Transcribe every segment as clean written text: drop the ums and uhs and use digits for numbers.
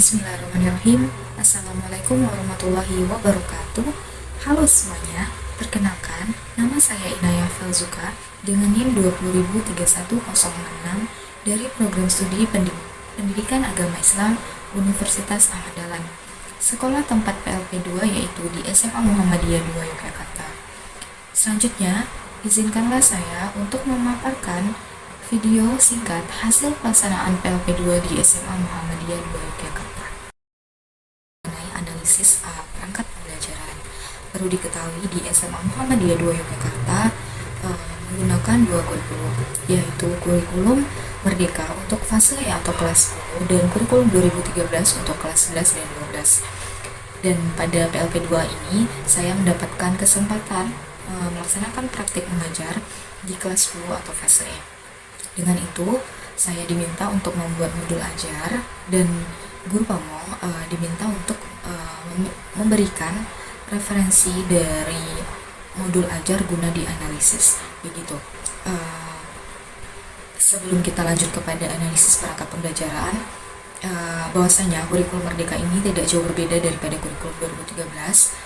Bismillahirrahmanirrahim. Assalamualaikum warahmatullahi wabarakatuh. Halo semuanya, perkenalkan nama saya Inayah Falzuka dengan NIM 2003106 dari program studi Pendidikan Agama Islam Universitas Ahmad Dahlan. Sekolah tempat PLP 2 yaitu di SMA Muhammadiyah 2 Yogyakarta. Selanjutnya, izinkanlah saya untuk memaparkan video singkat hasil pelaksanaan PLP 2 di SMA Muhammadiyah 2 Yogyakarta mengenai analisis perangkat pembelajaran. Perlu diketahui di SMA Muhammadiyah 2 Yogyakarta menggunakan dua kurikulum, yaitu kurikulum Merdeka untuk fase E atau kelas 10 dan kurikulum 2013 untuk kelas 11 dan 12. Dan pada PLP 2 ini saya mendapatkan kesempatan melaksanakan praktik mengajar di kelas 10 atau fase E. Dengan itu, saya diminta untuk membuat modul ajar dan guru pamong diminta untuk memberikan referensi dari modul ajar guna dianalisis. Begitu. Sebelum kita lanjut kepada analisis perangkat pembelajaran, bahwasanya kurikulum Merdeka ini tidak jauh berbeda daripada kurikulum 2013.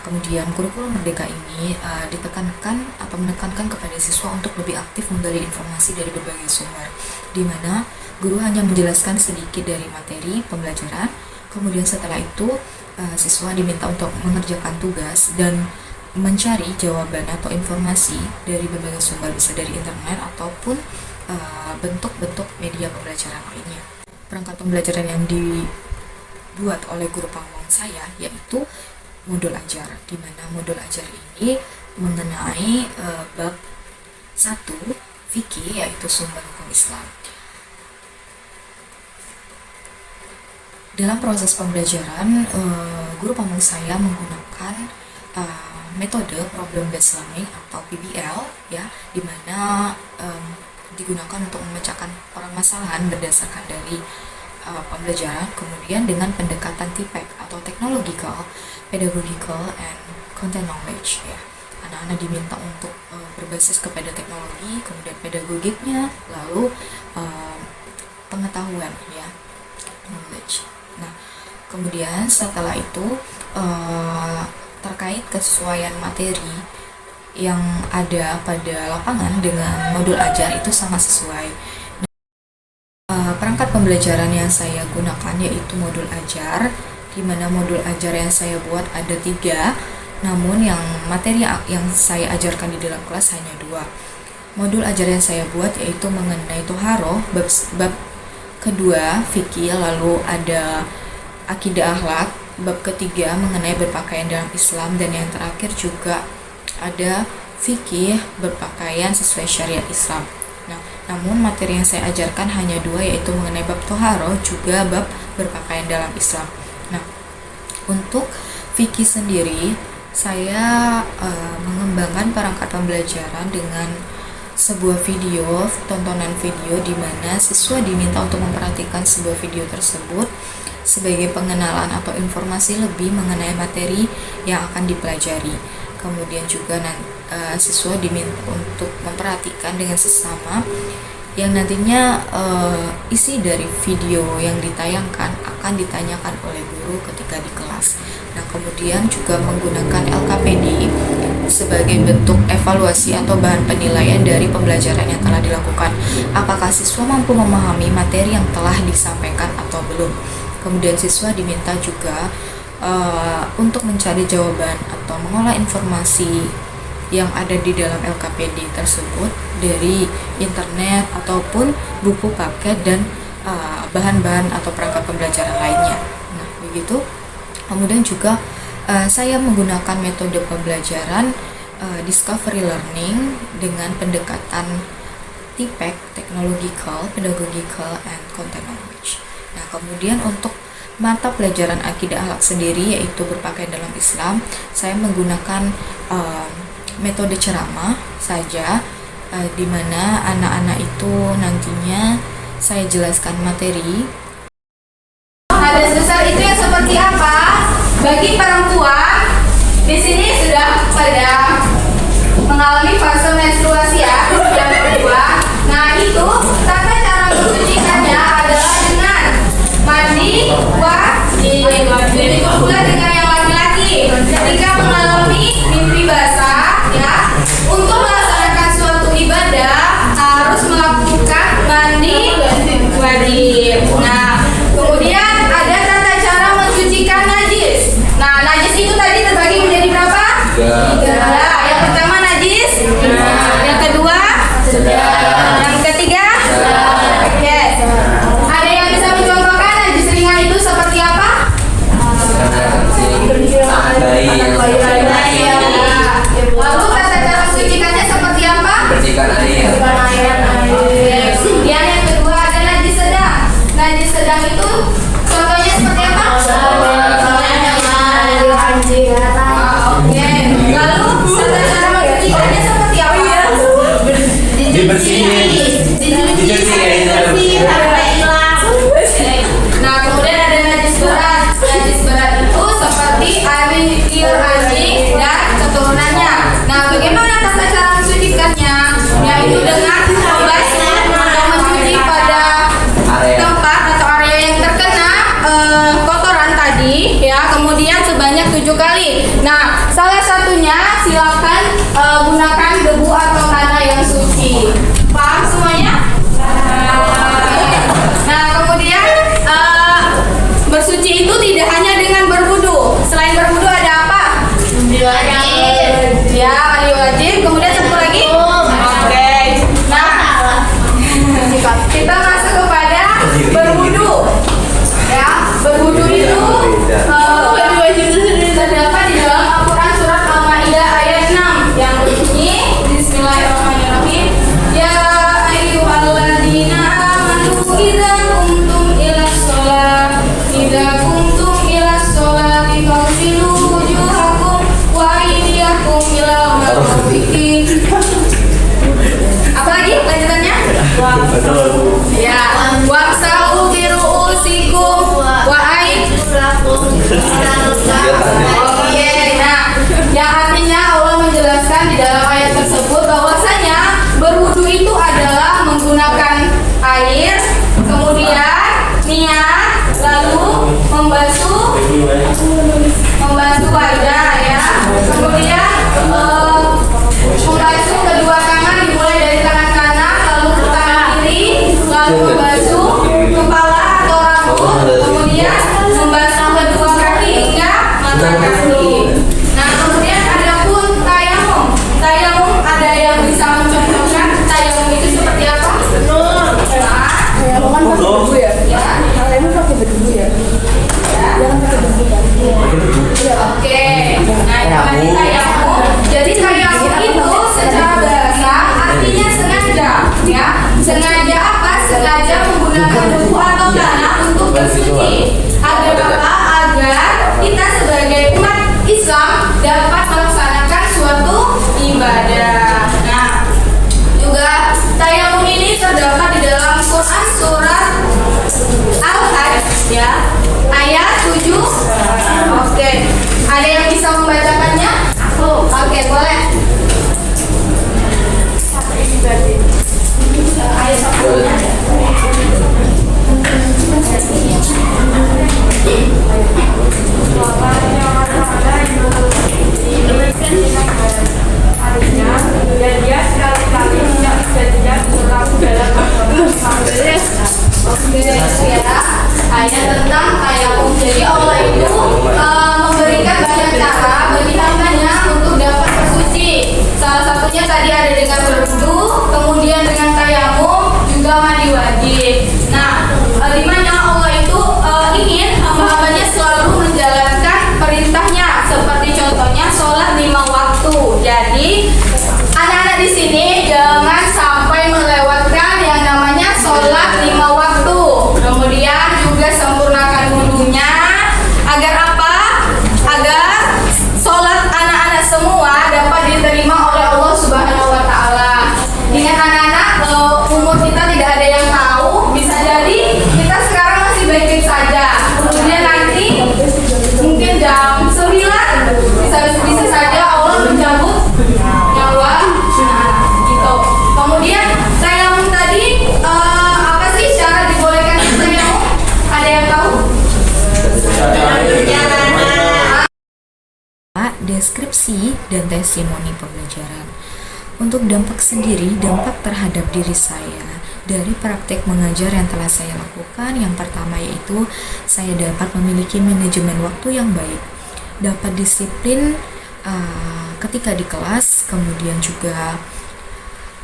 Kemudian kurikulum Merdeka ini ditekankan atau menekankan kepada siswa untuk lebih aktif menggali informasi dari berbagai sumber, di mana guru hanya menjelaskan sedikit dari materi pembelajaran. Kemudian setelah itu siswa diminta untuk mengerjakan tugas dan mencari jawaban atau informasi dari berbagai sumber, bisa dari internet ataupun bentuk-bentuk media pembelajaran lainnya. Perangkat pembelajaran yang dibuat oleh guru pamong saya yaitu modul ajar, di mana modul ajar ini mengenai bab 1 fikih, yaitu sumber hukum Islam. Dalam proses pembelajaran, guru pamong saya menggunakan metode problem based learning atau PBL, ya, di mana digunakan untuk memecahkan permasalahan berdasarkan dari pembelajaran, kemudian dengan pendekatan TPEC atau Technological, Pedagogical, and Content Knowledge, ya. Anak-anak diminta untuk berbasis kepada teknologi, kemudian pedagogiknya, lalu pengetahuan, ya, knowledge. Nah, kemudian setelah itu terkait kesesuaian materi yang ada pada lapangan dengan modul ajar itu sama sesuai. Perangkat pembelajaran yang saya gunakan yaitu modul ajar, di mana modul ajar yang saya buat ada 3, namun yang materi yang saya ajarkan di dalam kelas hanya 2. Modul ajar yang saya buat yaitu mengenai Toharoh, bab kedua fikih, lalu ada akidah akhlak, bab ketiga mengenai berpakaian dalam Islam, dan yang terakhir juga ada fikih berpakaian sesuai syariat Islam. Nah, namun materi yang saya ajarkan hanya 2, yaitu mengenai bab Toharoh juga bab berpakaian dalam Islam. Nah, untuk fikih sendiri saya mengembangkan perangkat pembelajaran dengan sebuah video, tontonan video di mana siswa diminta untuk memperhatikan sebuah video tersebut sebagai pengenalan atau informasi lebih mengenai materi yang akan dipelajari. Kemudian juga siswa diminta untuk memperhatikan dengan sesama yang nantinya isi dari video yang ditayangkan akan ditanyakan oleh guru ketika di kelas. Nah, kemudian juga menggunakan LKPD sebagai bentuk evaluasi atau bahan penilaian dari pembelajaran yang telah dilakukan. Apakah siswa mampu memahami materi yang telah disampaikan atau belum? Kemudian siswa diminta juga untuk mencari jawaban atau mengolah informasi yang ada di dalam LKPD tersebut dari internet ataupun buku paket dan bahan-bahan atau perangkat pembelajaran lainnya. Nah, begitu. Kemudian juga saya menggunakan metode pembelajaran discovery learning dengan pendekatan TPEC, Technological, Pedagogical, and Content Knowledge. Nah, kemudian untuk mata pelajaran akidah akhlak sendiri yaitu berpakaian dalam Islam, saya menggunakan metode ceramah saja, di mana anak-anak itu nantinya saya jelaskan materi. Hadas besar itu yang seperti apa? Bagi perempuan di sini sudah pada mengalami fase menstruasi, ya. Yang kedua, nah itu tata cara mensucikannya adalah dengan mandi, Dibersihin. Dicuci sampai hilang. Nah, kemudian ada najis berat. Najis berat itu seperti air liur anjing dan keturunannya. Nah, bagaimana tata cara mensucikannya? Yaitu dengan membasuh atau mencuci pada tempat atau area yang terkena kotoran tadi, ya. Kemudian sebanyak 7 kali. Nah, salah satunya silakan gunakan debu atau tanah yang suci. Paham semuanya? Nah, kemudian bersuci itu tidak hanya dengan berwudu. Selain berwudu ada apa? Mandi wajib. Ya, mandi wajib. Kemudian satu lagi? Oke. Nah, kita masuk kepada berwudu. Ya, berwudu itu wajib terdapat di dalam Al-Quran surat Al-Maidah ayat 6 yang berbunyi Bismillahirrahmanirrahim. Ya ayyuhalladzina amanu idza qumtum ilas sholati faghsilu wujuhakum wa aydiyakum ila marafiqin. Apa lagi lanjutannya? Ya, wamsahu bi ru'usikum wa aydiyakum. Oke, nah, yang artinya Allah menjelaskan di dalam ayat tersebut bahwasanya berwudu itu adalah menggunakan air, kemudian niat, lalu membasuh wajah, ya, kemudian membasuh kedua tangan dimulai dari tangan kanan, lalu ke tangan kiri, lalu membasuh kepala atau rambut, kemudian membasuh kedua kaki hingga mata kaki. Nah, kemudian ada pun tayamum. Tayamum ada yang bisa mencontohkan tayamum itu seperti apa? Nah, tayamum kan pakai debu ya? Ya. Tayamum pakai debu ya? Jangan pakai debu kan? Oke. Nah, namanya tayamum. Jadi tayamum itu secara bahasa artinya sengaja, ya. Sengaja apa? Sengaja menggunakan debu atau tanah untuk bersuci. Agar apa? Agar kita sebagai umat Islam dapat melaksanakan suatu ibadah. Nah, juga tayamum ini terdapat di dalam Quran surat Al-Hajj, ya, ayat 7. Oke, ada yang bisa membacakannya? Oke, boleh. Ayat satunya. Dan dia sekali-kali tidak bisa berlaku dalam Oke, ya. Ayat tentang tayamum. Jadi Allah itu memberikan banyak cara bagi hambanya untuk dapat bersuci. Salah satunya tadi ada dengan berwudu, kemudian dengan tayamum, juga mandi wajib. Nah, di mana Allah itu ingin hamba-hambanya selalu menjalankan perintahnya, seperti contohnya sholat 5 waktu. Jadi anak-anak di sini jangan sampai melewatkan yang namanya sholat 5 waktu. Kemudian juga sempurnakan wudunya agar apa? Agar sholat anak-anak semua dapat diterima oleh Allah Subhanahu wa Ta'ala. Ingat anak-anak, umur kita tidak ada yang tahu. Bisa jadi kita sekarang masih baik-baik saja. Kemudian nanti mungkin jam 9 bisa saja Allah mencabut nyawa. Nah, gitu. Kemudian tayamum tadi apa sih syarat dibolehkan tayamum? Ada yang tahu? Deskripsi dan testimoni pembelajaran. Untuk dampak sendiri, dampak terhadap diri saya dari praktek mengajar yang telah saya lakukan, yang pertama yaitu saya dapat memiliki manajemen waktu yang baik, dapat disiplin ketika di kelas, kemudian juga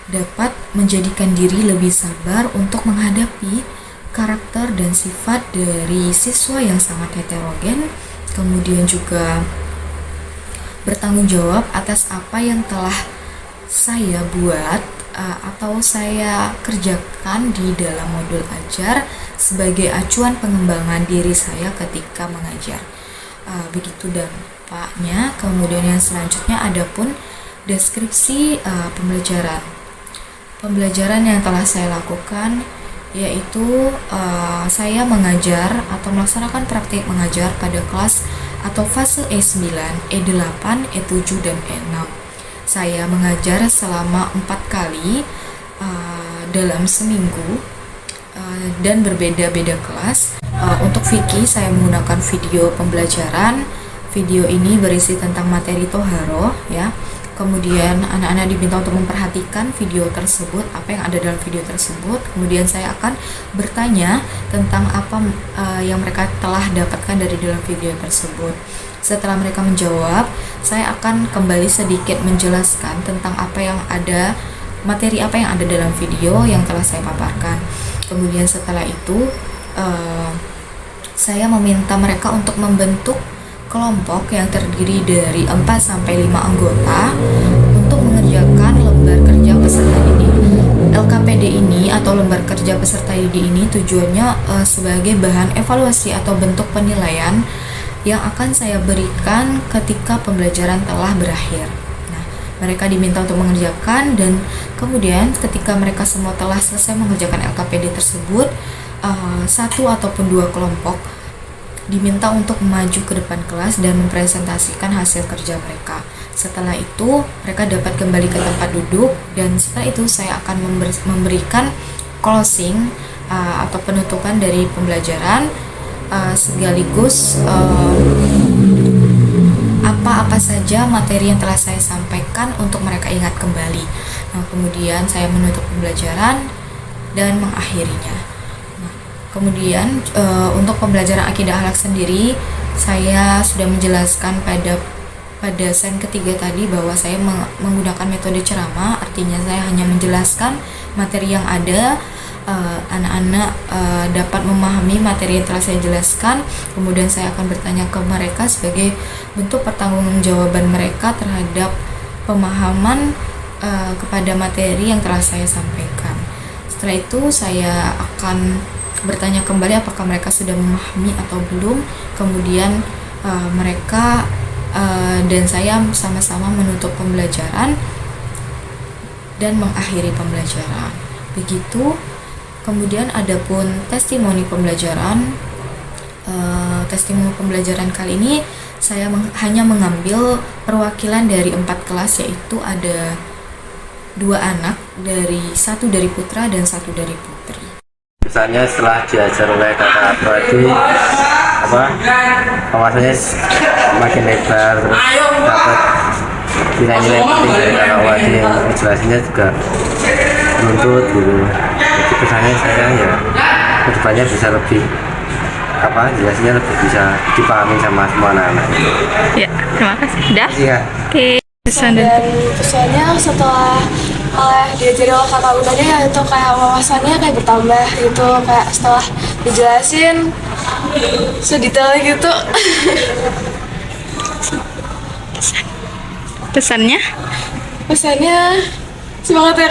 dapat menjadikan diri lebih sabar untuk menghadapi karakter dan sifat dari siswa yang sangat heterogen, kemudian juga bertanggung jawab atas apa yang telah saya buat atau saya kerjakan di dalam modul ajar sebagai acuan pengembangan diri saya ketika mengajar. Begitu dampaknya. Kemudian yang selanjutnya ada pun deskripsi pembelajaran. Pembelajaran yang telah saya lakukan yaitu saya mengajar atau melaksanakan praktik mengajar pada kelas atau fase E9, E8, E7, dan E6. Saya mengajar selama 4 kali dalam seminggu dan berbeda-beda kelas. Untuk Vicky saya menggunakan video pembelajaran. Video ini berisi tentang materi Toharo ya. Kemudian anak-anak diminta untuk memperhatikan video tersebut, apa yang ada dalam video tersebut. Kemudian saya akan bertanya tentang apa yang mereka telah dapatkan dari dalam video tersebut. Setelah mereka menjawab, saya akan kembali sedikit menjelaskan tentang apa yang ada, materi apa yang ada dalam video yang telah saya paparkan. Kemudian setelah itu saya meminta mereka untuk membentuk kelompok yang terdiri dari 4-5 anggota untuk mengerjakan lembar kerja peserta didik. LKPD ini atau lembar kerja peserta didik ini tujuannya sebagai bahan evaluasi atau bentuk penilaian yang akan saya berikan ketika pembelajaran telah berakhir. Nah, mereka diminta untuk mengerjakan, dan kemudian ketika mereka semua telah selesai mengerjakan LKPD tersebut, 1 ataupun 2 kelompok diminta untuk maju ke depan kelas dan mempresentasikan hasil kerja mereka. Setelah itu, mereka dapat kembali ke tempat duduk, dan setelah itu saya akan memberikan closing atau penutupan dari pembelajaran, sekaligus apa-apa saja materi yang telah saya sampaikan untuk mereka ingat kembali. Nah, kemudian saya menutup pembelajaran dan mengakhirinya. Kemudian untuk pembelajaran akidah akhlak sendiri, saya sudah menjelaskan pada sen ketiga tadi bahwa saya menggunakan metode ceramah, artinya saya hanya menjelaskan materi yang ada. Anak-anak dapat memahami materi yang telah saya jelaskan. Kemudian saya akan bertanya ke mereka sebagai bentuk pertanggungjawaban mereka terhadap pemahaman kepada materi yang telah saya sampaikan. Setelah itu saya akan bertanya kembali apakah mereka sudah memahami atau belum. Kemudian mereka dan saya sama-sama menutup pembelajaran dan mengakhiri pembelajaran. Begitu. Kemudian adapun testimoni pembelajaran, testimoni pembelajaran kali ini saya hanya mengambil perwakilan dari 4 kelas, yaitu ada 2 anak, satu dari putra dan 1 dari putri. Misalnya setelah diajar oleh kakak tadi, wawasannya makin lebar, terus dapat nilai-nilai penting dari kakak Wadi yang menjelaskannya juga menuntut gitu. Jadi kesannya saya ya kedepannya bisa lebih jelasnya lebih bisa dipahami sama semua anak-anak. Ya, terima kasih. Udah? Iya. Oke. Dan pesannya setelah diajari oleh kakak bundanya ya itu kayak wawasannya kayak bertambah gitu, kayak setelah dijelasin sedetail gitu. Pesannya Pesannya semangat ya.